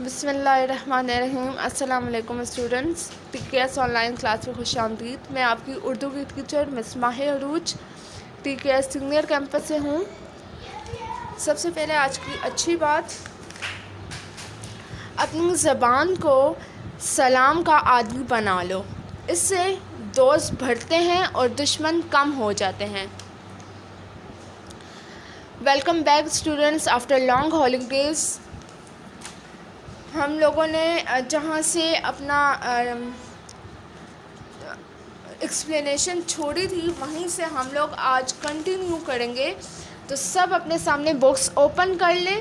بسم اللہ الرحمن الرحیم۔ السلام علیکم اسٹوڈنٹس، پی کے ایس آن لائن کلاس میں خوش آمدید۔ میں آپ کی اردو کی ٹیچر مس ماہی عروج پی کے ایس سینئر کیمپس سے ہوں۔ سب سے پہلے آج کی اچھی بات، اپنی زبان کو سلام کا عادی بنا لو، اس سے دوست بڑھتے ہیں اور دشمن کم ہو جاتے ہیں۔ Welcome back students after long holidays. ہم لوگوں نے جہاں سے اپنا ایکسپلینیشن چھوڑی تھی وہیں سے ہم لوگ آج کنٹینیو کریں گے، تو سب اپنے سامنے بکس اوپن کر لیں۔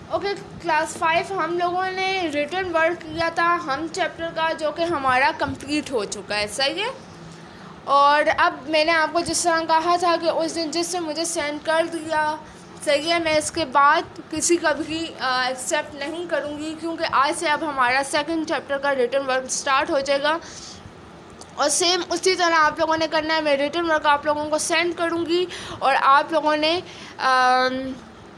اوکے، کلاس 5 ہم لوگوں نے ریٹن ورک کیا تھا ہم چیپٹر کا، جو کہ ہمارا کمپلیٹ ہو چکا ہے، صحیح ہے۔ اور اب میں نے آپ کو جس طرح کہا تھا کہ اس دن جس سے مجھے سینڈ کر دیا، صحیح ہے، میں اس کے بعد کسی کا بھی ایکسیپٹ نہیں کروں گی، کیونکہ آج سے اب ہمارا سیکنڈ چیپٹر کا ریٹن ورک سٹارٹ ہو جائے گا، اور سیم اسی طرح آپ لوگوں نے کرنا ہے۔ میں ریٹن ورک آپ لوگوں کو سینڈ کروں گی اور آپ لوگوں نے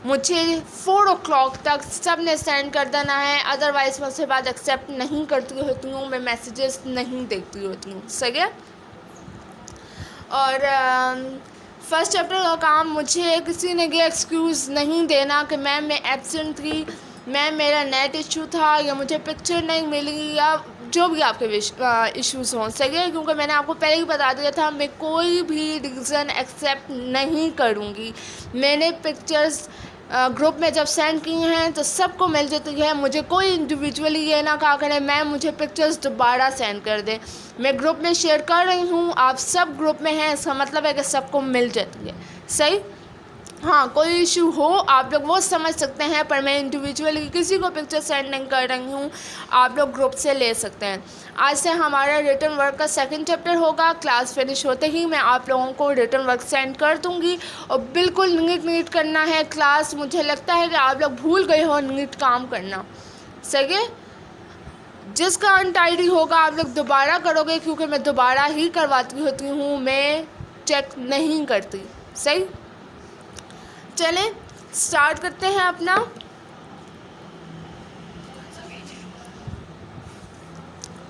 مجھے 4 o'clock تک سب نے سینڈ کر دینا ہے، ادروائز میں اس کے بعد ایکسیپٹ نہیں کرتی ہوتی ہوں، میں میسیجز نہیں دیکھتی ہوتی ہوں، صحیح ہے۔ اور فرسٹ چیپٹر کا کام مجھے کسی نے یہ ایکسکیوز نہیں دینا کہ میم میں ایبسنٹ تھی، میم میرا نیٹ ایشو تھا، یا مجھے پکچر نہیں ملی، یا جو بھی آپ کے ایشوز ہوں، صحیح ہے، کیونکہ میں نے آپ کو پہلے ہی بتا دیا تھا میں کوئی بھی ریزن ایکسیپٹ نہیں کروں گی۔ میں نے پکچرز گروپ میں جب سینڈ کی ہیں تو سب کو مل جاتی ہے، مجھے کوئی انڈیویجولی یہ نہ کہا کرے میم مجھے پکچرز دوبارہ سینڈ کر دیں۔ میں گروپ میں شیئر کر رہی ہوں، آپ سب گروپ میں ہیں، اس کا مطلب ہے کہ سب کو مل جاتی ہے، صحیح۔ ہاں، کوئی ایشو ہو آپ لوگ وہ سمجھ سکتے ہیں، پر میں انڈیویجولی کسی کو پکچر سینڈ نہیں کر رہی ہوں، آپ لوگ گروپ سے لے سکتے ہیں۔ آج سے ہمارا ریٹن ورک کا سیکنڈ چیپٹر ہوگا، کلاس فنش ہوتے ہی میں آپ لوگوں کو ریٹن ورک سینڈ کر دوں گی، اور بالکل نیٹ کرنا ہے کلاس۔ مجھے لگتا ہے کہ آپ لوگ بھول گئے ہو نیٹ کام کرنا، صحیح ہے۔ جس کا انٹائیڈی ہوگا آپ لوگ دوبارہ کرو گے، کیونکہ میں دوبارہ ہی کرواتی ہوتی ہوں، میں چیک نہیں کرتی، صحیح۔ چلیں سٹارٹ کرتے ہیں اپنا۔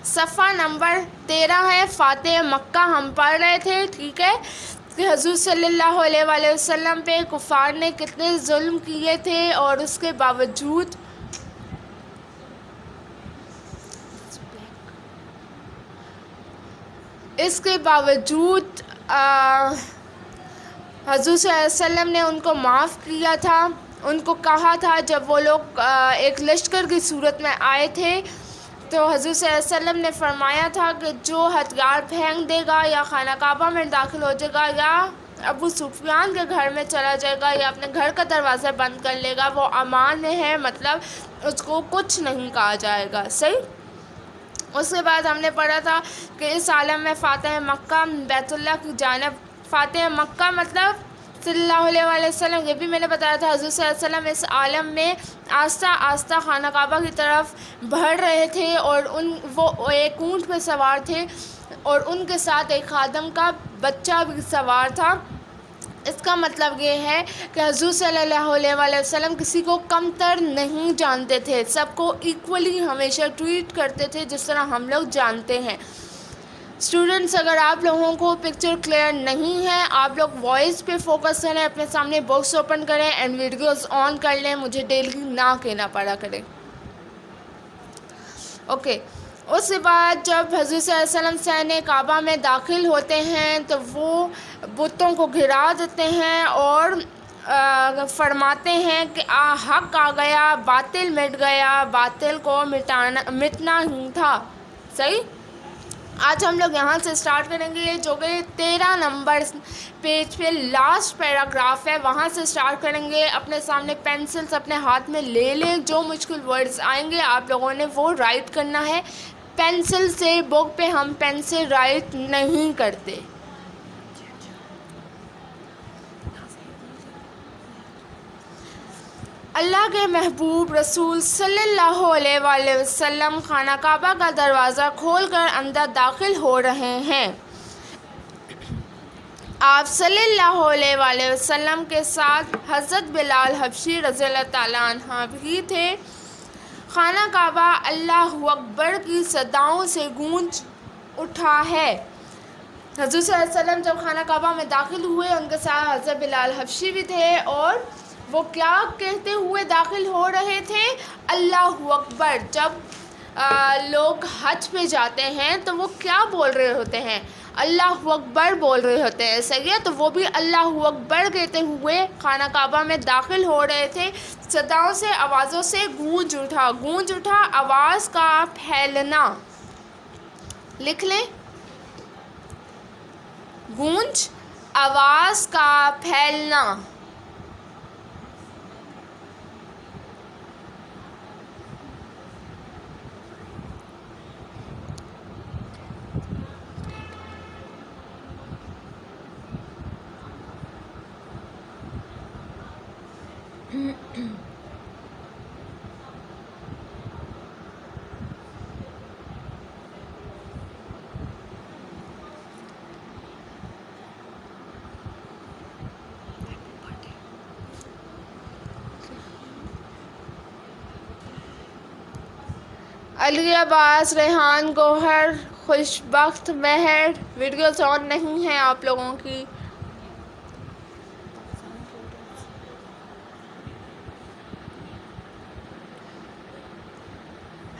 صفحہ نمبر 13 ہے، فاتح مکہ ہم پڑھ رہے تھے، ٹھیک ہے، کہ حضور صلی اللہ علیہ وآلہ وسلم پہ کفار نے کتنے ظلم کیے تھے، اور اس کے باوجود حضور صلی اللہ علیہ وسلم نے ان کو معاف کیا تھا۔ ان کو کہا تھا جب وہ لوگ ایک لشکر کی صورت میں آئے تھے، تو حضور صلی اللہ علیہ وسلم نے فرمایا تھا کہ جو ہتھیار پھینک دے گا، یا خانہ کعبہ میں داخل ہو جائے گا، یا ابو سفیان کے گھر میں چلا جائے گا، یا اپنے گھر کا دروازہ بند کر لے گا، وہ امان میں ہے، مطلب اس کو کچھ نہیں کہا جائے گا، صحیح۔ اس کے بعد ہم نے پڑھا تھا کہ اس عالم میں فاتح مکہ بیت اللہ کی جانب، فاتح مکہ مطلب صلی اللہ علیہ وآلہ وسلم، یہ بھی میں نے بتایا تھا، حضور صلی اللہ علیہ وسلم اس عالم میں آہستہ آہستہ خانہ کعبہ کی طرف بڑھ رہے تھے، اور وہ ایک اونٹ پہ سوار تھے، اور ان کے ساتھ ایک خادم کا بچہ بھی سوار تھا۔ اس کا مطلب یہ ہے کہ حضور صلی اللہ علیہ وآلہ وسلم کسی کو کمتر نہیں جانتے تھے، سب کو ایکولی ہمیشہ ٹریٹ کرتے تھے جس طرح ہم لوگ جانتے ہیں۔ اسٹوڈنٹس، اگر آپ لوگوں کو پکچر کلیئر نہیں ہے، آپ لوگ وائس پہ فوکس کریں، اپنے سامنے باکس اوپن کریں اینڈ ویڈیوز آن کر لیں، مجھے ڈیلی نہ کہنا پڑا کرے، اوکے۔ اس کے بعد جب حضور صلی اللہ علیہ وسلم سین کعبہ میں داخل ہوتے ہیں تو وہ بتوں کو گرا دیتے ہیں اور فرماتے ہیں کہ حق آ گیا، باطل مٹ گیا، باطل کو مٹنا ہی تھا، صحیح۔ آج ہم لوگ یہاں سے سٹارٹ کریں گے، جو کہ 13 نمبر پیج پہ لاسٹ پیراگراف ہے، وہاں سے سٹارٹ کریں گے۔ اپنے سامنے پینسلز اپنے ہاتھ میں لے لیں، جو مشکل ورڈز آئیں گے آپ لوگوں نے وہ رائٹ کرنا ہے پینسل سے، بک پہ ہم پین سے رائٹ نہیں کرتے۔ اللہ کے محبوب رسول صلی اللہ علیہ وآلہ وسلم خانہ کعبہ کا دروازہ کھول کر اندر داخل ہو رہے ہیں۔ آپ صلی اللہ علیہ وآلہ وسلم کے ساتھ حضرت بلال حبشی رضی اللہ تعالیٰ عنہ بھی تھے۔ خانہ کعبہ اللہ اکبر کی صداؤں سے گونج اٹھا ہے۔ حضور صلی اللہ علیہ وسلم جب خانہ کعبہ میں داخل ہوئے، ان کے ساتھ حضرت بلال حبشی بھی تھے، اور وہ کیا کہتے ہوئے داخل ہو رہے تھے؟ اللہ اکبر۔ جب لوگ حج پہ جاتے ہیں تو وہ کیا بول رہے ہوتے ہیں؟ اللہ اکبر بول رہے ہوتے ہیں، صحیح ہے؟ تو وہ بھی اللہ اکبر کہتے ہوئے خانہ کعبہ میں داخل ہو رہے تھے۔ صداؤں سے، آوازوں سے گونج اٹھا۔ گونج اٹھا آواز کا پھیلنا، لکھ لیں، گونج آواز کا پھیلنا۔ علی عباس، ریحان، گوہر، خوشبخت، مہر، ویڈیوز آن نہیں ہیں آپ لوگوں کی۔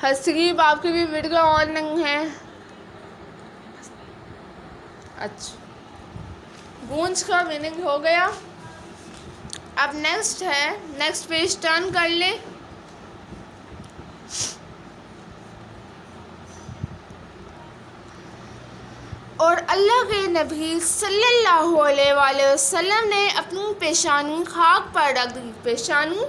حسیب، آپ کی بھی ویڈیو آن نہیں ہے۔ اچھا، گونج کا میننگ ہو گیا۔ اب نیکسٹ ہے، نیکسٹ پیج ٹرن کر لیں۔ اور اللہ کے نبی صلی اللہ علیہ وآلہ وسلم نے اپنی پیشانی خاک پر رکھ دی۔ پیشانی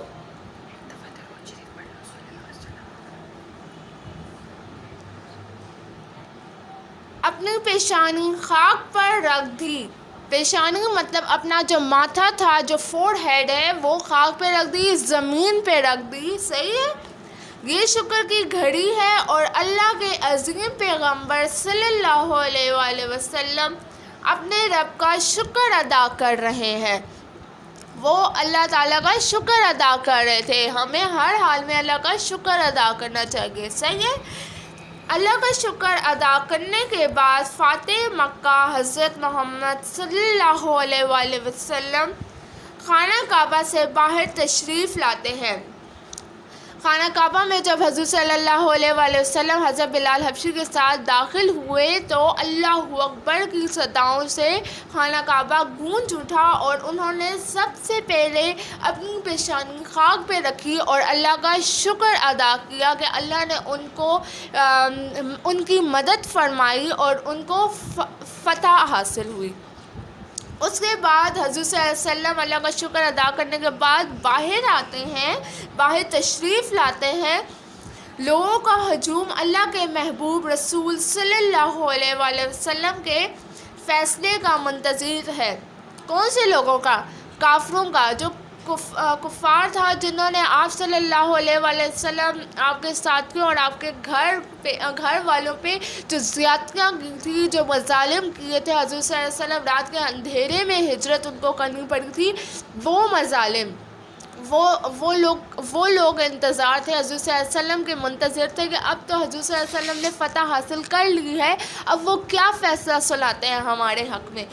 اپنی پیشانی خاک پر رکھ دی۔ پیشانی مطلب اپنا جو ماتھا تھا، جو فور ہیڈ ہے، وہ خاک پہ رکھ دی، زمین پہ رکھ دی، صحیح ہے؟ یہ شکر کی گھڑی ہے، اور اللہ کے عظیم پیغمبر صلی اللہ علیہ وآلہ وسلم اپنے رب کا شکر ادا کر رہے ہیں۔ وہ اللہ تعالیٰ کا شکر ادا کر رہے تھے۔ ہمیں ہر حال میں اللہ کا شکر ادا کرنا چاہیے، صحیح ہے؟ اللہ کا شکر ادا کرنے کے بعد فاتح مکہ حضرت محمد صلی اللہ علیہ وآلہ وسلم خانہ کعبہ سے باہر تشریف لاتے ہیں۔ خانہ کعبہ میں جب حضور صلی اللہ علیہ وآلہ وسلم حضرت بلال حبشی کے ساتھ داخل ہوئے تو اللہ اکبر کی صداؤں سے خانہ کعبہ گونج اٹھا، اور انہوں نے سب سے پہلے اپنی پیشانی خاک پہ رکھی اور اللہ کا شکر ادا کیا کہ اللہ نے ان کی مدد فرمائی اور ان کو فتح حاصل ہوئی۔ اس کے بعد حضور صلی اللہ علیہ وسلم اللہ کا شکر ادا کرنے کے بعد باہر آتے ہیں، باہر تشریف لاتے ہیں۔ لوگوں کا ہجوم اللہ کے محبوب رسول صلی اللہ علیہ وآلہ وسلم کے فیصلے کا منتظر ہے۔ کون سے لوگوں کا؟ کافروں کا، جو کفار تھا، جنہوں نے آپ صلی اللہ علیہ وآلہ وسلم، آپ کے ساتھیوں اور آپ کے گھر والوں پہ جو زیادتیاں کی تھی، جو مظالم کیے تھے، حضور صلی اللہ علیہ وسلم رات کے اندھیرے میں ہجرت ان کو کرنی پڑی تھی، وہ مظالم، وہ لوگ انتظار تھے، حضور صلی اللہ علیہ وسلم کے منتظر تھے کہ اب تو حضور صلی اللہ علیہ وسلم نے فتح حاصل کر لی ہے، اب وہ کیا فیصلہ سناتے ہیں ہمارے حق میں۔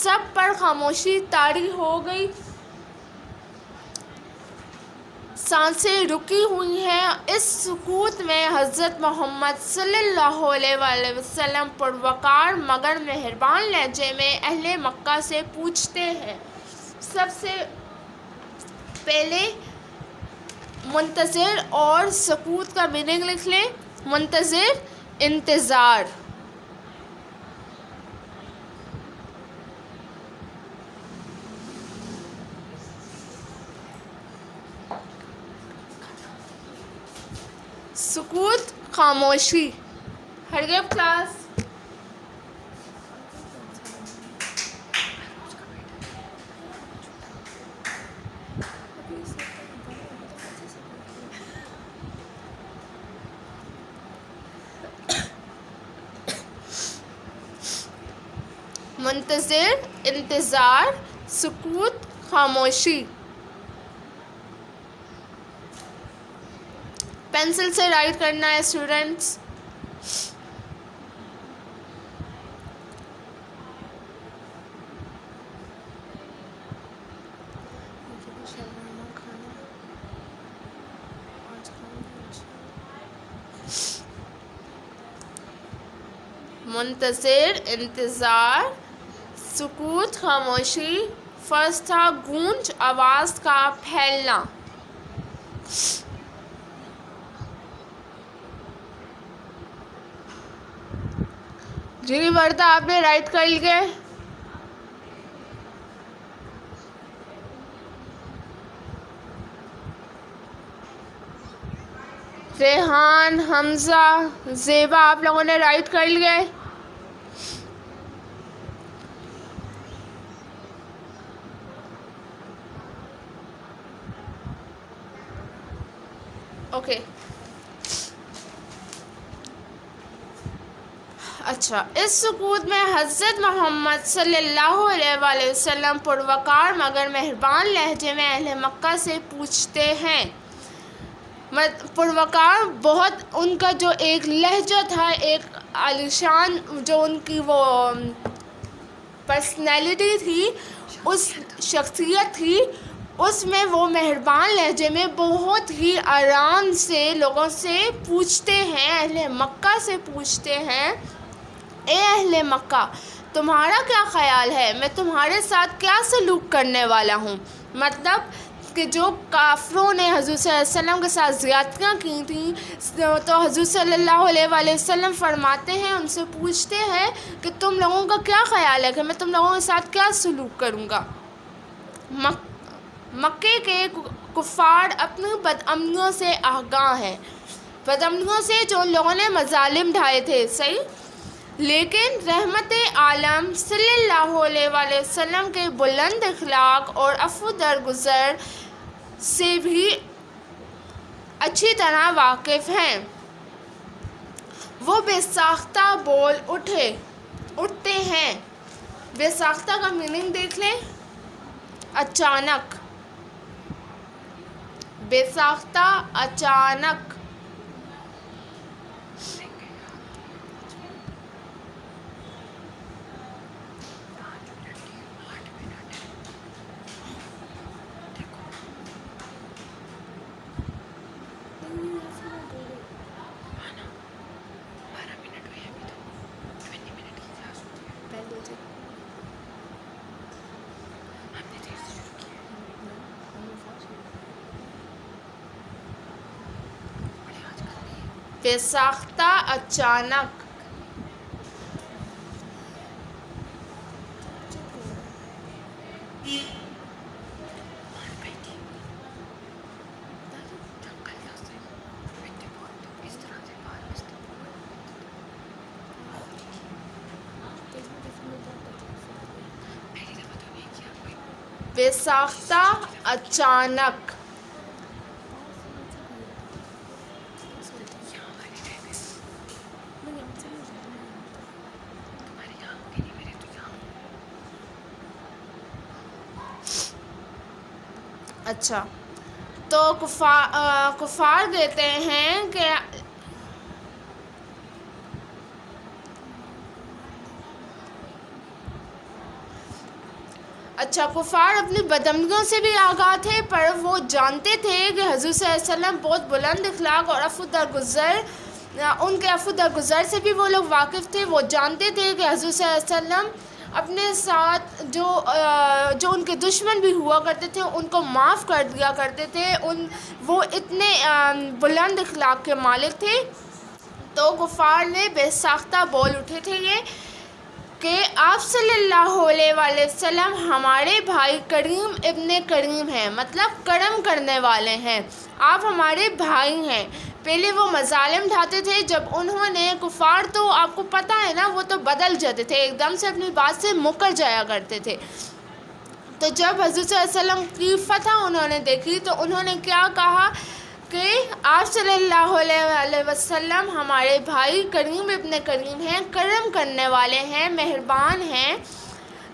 سب پر خاموشی طاری ہو گئی، سانسیں رکی ہوئی ہیں۔ اس سکوت میں حضرت محمد صلی اللہ علیہ وآلہ وسلم پروقار مگر مہربان لہجے میں اہل مکہ سے پوچھتے ہیں۔ سب سے پہلے منتظر اور سکوت کا میننگ لکھ لیں۔ منتظر، انتظار۔ سکوت، خاموشی۔ ہری اپ کلاس۔ منتظر، انتظار، سکوت، خاموشی. پینسل سے رائٹ کرنا ہے اسٹوڈنٹس. منتظر، انتظار، سکوت، خاموشی. فرسٹ تھا گونج، آواز کا پھیلنا. جی وردہ آپ نے رائٹ کر لیے. ریحان، حمزہ، زیبا آپ لوگوں نے رائٹ کر لیے. اوکے. اچھا، اس سکوت میں حضرت محمد صلی اللہ علیہ وآلہ وسلم پروقار مگر مہربان لہجے میں اہل مکہ سے پوچھتے ہیں. پروقار بہت ان کا جو ایک لہجہ تھا، ایک عالیشان جو ان کی وہ پرسنالٹی تھی، اس شخصیت تھی، اس میں وہ مہربان لہجے میں بہت ہی آرام سے لوگوں سے پوچھتے ہیں، اہل مکہ سے پوچھتے ہیں، اے اہل مکہ تمہارا کیا خیال ہے، میں تمہارے ساتھ کیا سلوک کرنے والا ہوں. مطلب کہ جو کافروں نے حضور صلی اللہ علیہ وسلم کے ساتھ زیادتیاں کی تھیں، تو حضور صلی اللہ علیہ وآلہ وسلم فرماتے ہیں، ان سے پوچھتے ہیں کہ تم لوگوں کا کیا خیال ہے کہ میں تم لوگوں کے ساتھ کیا سلوک کروں گا. مکے کے کفار اپنی بدعملیوں سے آگاہ ہیں، بدعملیوں سے جو ان لوگوں نے مظالم ڈھائے تھے. صحیح. لیکن رحمت عالم صلی اللہ علیہ وآلہ وسلم کے بلند اخلاق اور عفو درگزر سے بھی اچھی طرح واقف ہیں. وہ بے ساختہ بول اٹھتے ہیں. بے ساختہ کا میننگ دیکھ لیں. اچانک. بے ساختہ، اچانک. بے ساختہ، اچانک. بے ساختہ، اچانک. اچھا، تو کفار کہتے ہیں کہ کفار اپنی بدعملیوں سے بھی آگاہ تھے، پر وہ جانتے تھے کہ حضور صلی اللہ علیہ وسلم بہت بلند اخلاق اور عفو درگزر، ان کے عفو درگزر سے بھی وہ لوگ واقف تھے. وہ جانتے تھے کہ حضور صلی اللہ علیہ وسلم اپنے ساتھ جو ان کے دشمن بھی ہوا کرتے تھے ان کو معاف کر دیا کرتے تھے. وہ اتنے بلند اخلاق کے مالک تھے. تو کفار نے بے ساختہ بول اٹھے تھے یہ کہ آپ صلی اللہ علیہ وآلہ وسلم ہمارے بھائی کریم ابن کریم ہیں، مطلب کرم کرنے والے ہیں، آپ ہمارے بھائی ہیں. پہلے وہ مظالم ڈھاتے تھے، جب انہوں نے کفار تو آپ کو پتہ ہے نا، وہ تو بدل جاتے تھے، ایک دم سے اپنی بات سے مکر جایا کرتے تھے. تو جب حضور صلی اللہ علیہ وسلم کی فتح انہوں نے دیکھی تو انہوں نے کیا کہا کہ آپ صلی اللہ علیہ وسلم ہمارے بھائی کریم ابن کریم ہیں، کرم کرنے والے ہیں، مہربان ہیں.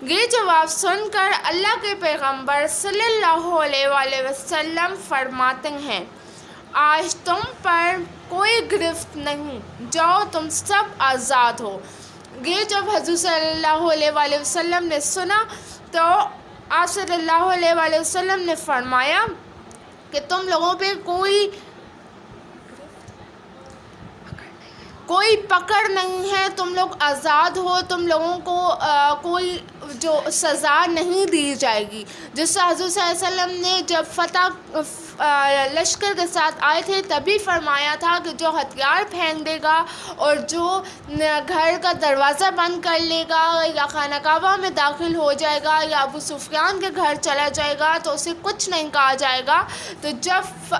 یہ جواب سن کر اللہ کے پیغمبر صلی اللہ علیہ وآلہ وسلم فرماتے ہیں آج تم پر کوئی گرفت نہیں، جاؤ تم سب آزاد ہو۔ یہ جب حضور صلی اللہ علیہ وآلہ وسلم نے سنا تو آپ صلی اللہ علیہ وآلہ وسلم نے فرمایا کہ تم لوگوں پہ کوئی پکڑ نہیں ہے، تم لوگ آزاد ہو، تم لوگوں کو کوئی جو سزا نہیں دی جائے گی۔ جس سے حضور صلی اللہ علیہ وسلم نے جب فتح لشکر کے ساتھ آئے تھے تبھی فرمایا تھا کہ جو ہتھیار پھینک دے گا اور جو گھر کا دروازہ بند کر لے گا یا خانہ کعبہ میں داخل ہو جائے گا یا ابو سفیان کے گھر چلا جائے گا تو اسے کچھ نہیں کہا جائے گا۔ تو جب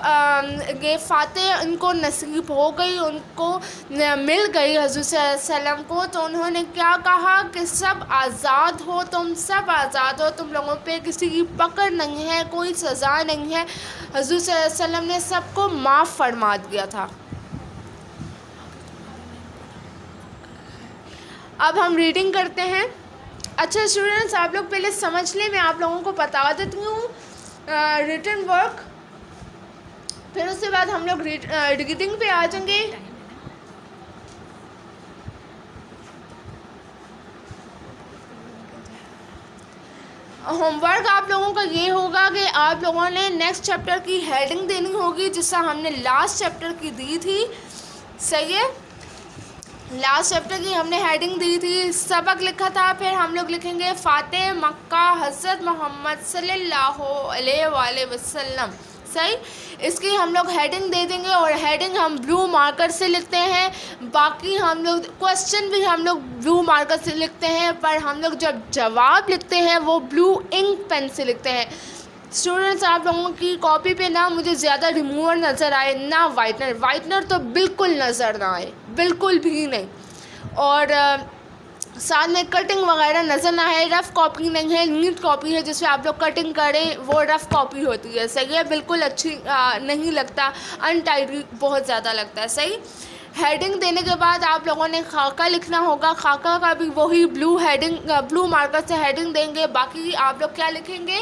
یہ فاتح ان کو نصیب ہو گئی، ان کو مل گئی حضور صلی اللہ علیہ وسلم کو، تو انہوں نے کیا کہا کہ سب آزاد ہو، تم سب آزاد ہو، تم لوگوں پہ کسی کی پکڑ نہیں ہے، کوئی سزا نہیں ہے۔ حضور صلی اللہ علیہ وسلم نے سب کو معاف فرما دیا تھا۔ اب ہم ریڈنگ کرتے ہیں۔ اچھا اسٹوڈنٹس، آپ لوگ پہلے سمجھ لیں، میں آپ لوگوں کو بتا دیتی ہوں ریٹن ورک، پھر اس کے بعد ہم لوگ ریڈنگ پہ آ جائیں گے۔ ہوم ورک آپ لوگوں کا یہ ہوگا کہ آپ لوگوں نے نیکسٹ چیپٹر کی ہیڈنگ دینی ہوگی، جس سے ہم نے لاسٹ چیپٹر کی دی تھی، صحیح ہے؟ لاسٹ چیپٹر کی ہم نے ہیڈنگ دی تھی، سبق لکھا تھا، پھر ہم لوگ لکھیں گے فاتح مکہ حضرت محمد صلی اللہ علیہ وآلہ وسلم، صحیح؟ اس کی ہم لوگ ہیڈنگ دے دیں گے اور ہیڈنگ ہم بلو مارکر سے لکھتے ہیں، باقی ہم لوگ کوسچن بھی ہم لوگ بلو مارکر سے لکھتے ہیں، پر ہم لوگ جب جواب لکھتے ہیں وہ بلو انک پین سے لکھتے ہیں۔ اسٹوڈنٹس، آپ لوگوں کی کاپی پہ نہ مجھے زیادہ ریموور نظر آئے، نہ وائٹنر تو بالکل نظر نہ آئے، بالکل بھی نہیں، اور ساتھ میں کٹنگ وغیرہ نظر نہ آئے۔ رف کاپی نہیں ہے، نیٹ کاپی ہے جس پہ آپ لوگ کٹنگ کریں، وہ رف کاپی ہوتی ہے، صحیح ہے؟ بالکل اچھی نہیں لگتا، ان ٹائڈی بہت زیادہ لگتا ہے، صحیح؟ ہیڈنگ دینے کے بعد آپ لوگوں نے خاکہ لکھنا ہوگا، خاکہ کا بھی وہی بلو مارکر سے ہیڈنگ دیں گے، باقی آپ لوگ کیا لکھیں گے؟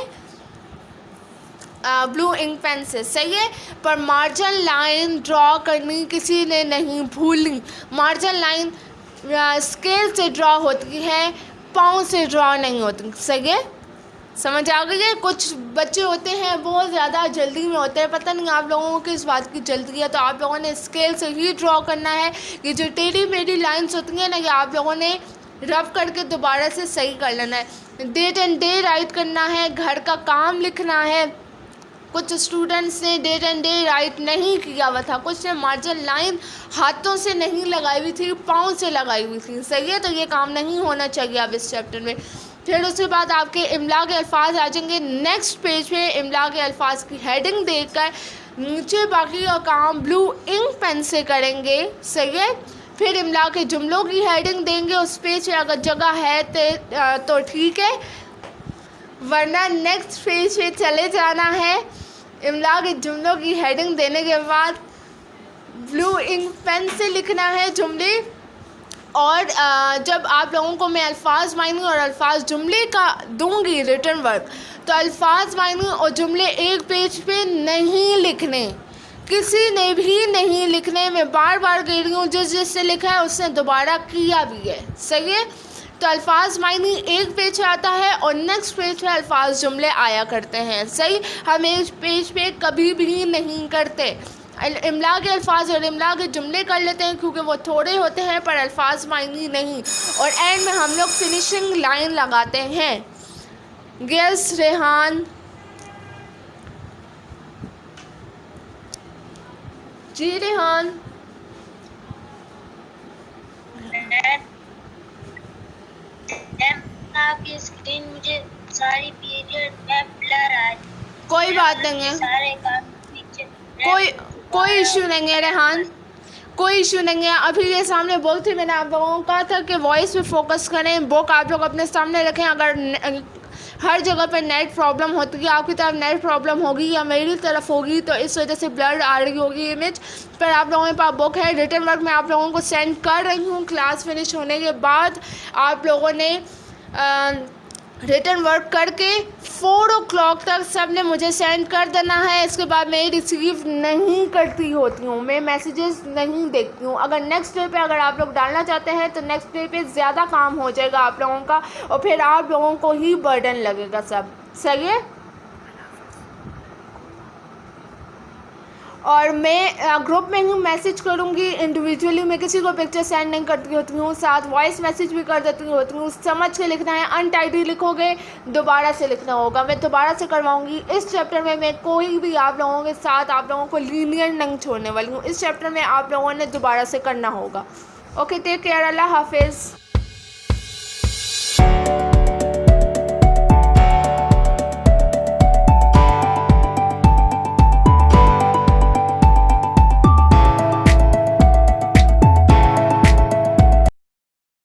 بلو انک پین سے، صحیح ہے؟ پر مارجن لائن ڈرا کرنی کسی نے نہیں بھولنی۔ مارجن لائن اسکیل سے ڈرا ہوتی ہے، پاؤں سے ڈرا نہیں ہوتی، صحیح ہے؟ سمجھ آ گئی ہے؟ کچھ بچے ہوتے ہیں بہت زیادہ جلدی میں ہوتے ہیں، پتہ نہیں آپ لوگوں کو کس بات کی جلدی ہے، تو آپ لوگوں نے اسکیل سے ہی ڈرا کرنا ہے۔ یہ جو ٹیڑھی میڑھی لائنس ہوتی ہیں نا، یہ آپ لوگوں نے رب کر کے دوبارہ سے صحیح کر لینا ہے۔ ڈیٹ اینڈ ڈے رائٹ کرنا ہے، گھر کا کام لکھنا ہے۔ کچھ اسٹوڈنٹس نے ڈیٹ اینڈ ڈے رائٹ نہیں کیا ہوا تھا، کچھ نے مارجن لائن ہاتھوں سے نہیں لگائی ہوئی تھی، پاؤں سے لگائی ہوئی تھی، صحیح ہے؟ تو یہ کام نہیں ہونا چاہیے اب اس چیپٹر میں۔ پھر اس کے بعد آپ کے املا کے الفاظ آ جائیں گے نیکسٹ پیج پہ، املا کے الفاظ کی ہیڈنگ دے کر نیچے باقی کا کام بلو انک پین سے کریں گے، صحیح ہے؟ پھر املا کے جملوں کی ہیڈنگ دیں گے، اس پیج پہ اگر جگہ ہے تو ٹھیک ہے، ورنہ نیکسٹ پیج پہ چلے جانا ہے۔ املا کے جملوں کی ہیڈنگ دینے کے بعد بلو انک پین سے لکھنا ہے جملے، اور جب آپ لوگوں کو میں الفاظ معنی اور الفاظ جملے کا دوں گی ریٹن ورک، تو الفاظ معنی اور جملے ایک پیج پہ نہیں لکھنے، کسی نے بھی نہیں لکھنے۔ میں بار بار کہہ رہی ہوں، جس سے لکھا ہے اس نے دوبارہ کیا بھی ہے، صحیح ہے؟ تو الفاظ معنی ایک پیج پہ آتا ہے اور نیکسٹ پیج پہ الفاظ جملے آیا کرتے ہیں، صحیح؟ ہم ایک پیج پہ کبھی بھی نہیں کرتے۔ املا کے الفاظ اور املا کے جملے کر لیتے ہیں کیونکہ وہ تھوڑے ہوتے ہیں، پر الفاظ معنی نہیں، اور اینڈ میں ہم لوگ فنیشنگ لائن لگاتے ہیں۔ گیس ریحان جی، ریحان آپ کی اسکرین مجھے ساری پیریڈ میں بلر آ رہی ہے۔ کوئی بات نہیں ہے، سارے کام پیچھے کوئی ایشو نہیں ہے ریحان، کوئی ایشو نہیں ہے۔ ابھی یہ سامنے بک تھی، میں نے آپ لوگوں کو کہا تھا کہ وائس پہ فوکس کریں، بک آپ لوگ اپنے سامنے رکھیں۔ اگر ہر جگہ پہ نیٹ پرابلم ہوتی ہے، آپ کی طرف نیٹ پرابلم ہوگی یا میری طرف ہوگی تو اس وجہ سے بلر آ رہی ہوگی امیج، پر آپ لوگوں کے پاس بک ہے۔ ریٹن ورک میں آپ لوگوں کو سینڈ کر رہی ہوں، کلاس فنش ہونے کے بعد آپ لوگوں نے ریٹن ورک کر کے 4 o'clock تک سب نے مجھے سینڈ کر دینا ہے. اس کے بعد میں ریسیو نہیں کرتی ہوتی ہوں, میں میسیجز نہیں دیکھتی ہوں. اگر نیکسٹ ڈے پہ اگر آپ لوگ ڈالنا چاہتے ہیں تو نیکسٹ ڈے پہ زیادہ کام ہو جائے گا آپ لوگوں کا, اور پھر آپ لوگوں کو ہی برڈن لگے گا سب. صحیح ہے. اور میں گروپ میں ہی میسیج کروں گی, انڈیویجولی میں کسی کو پکچر سینڈ نہیں کرتی ہوتی ہوں, ساتھ وائس میسیج بھی کر دیتی ہوتی ہوں. سمجھ کے لکھنا ہے, ان ٹائٹل لکھو گے دوبارہ سے لکھنا ہوگا, میں دوبارہ سے کرواؤں گی. اس چیپٹر میں کوئی بھی آپ لوگوں کے ساتھ آپ لوگوں کو لینئر نہیں چھوڑنے والی ہوں. اس چیپٹر میں آپ لوگوں نے دوبارہ سے کرنا ہوگا. اوکے, ٹیک کیئر, اللہ حافظ.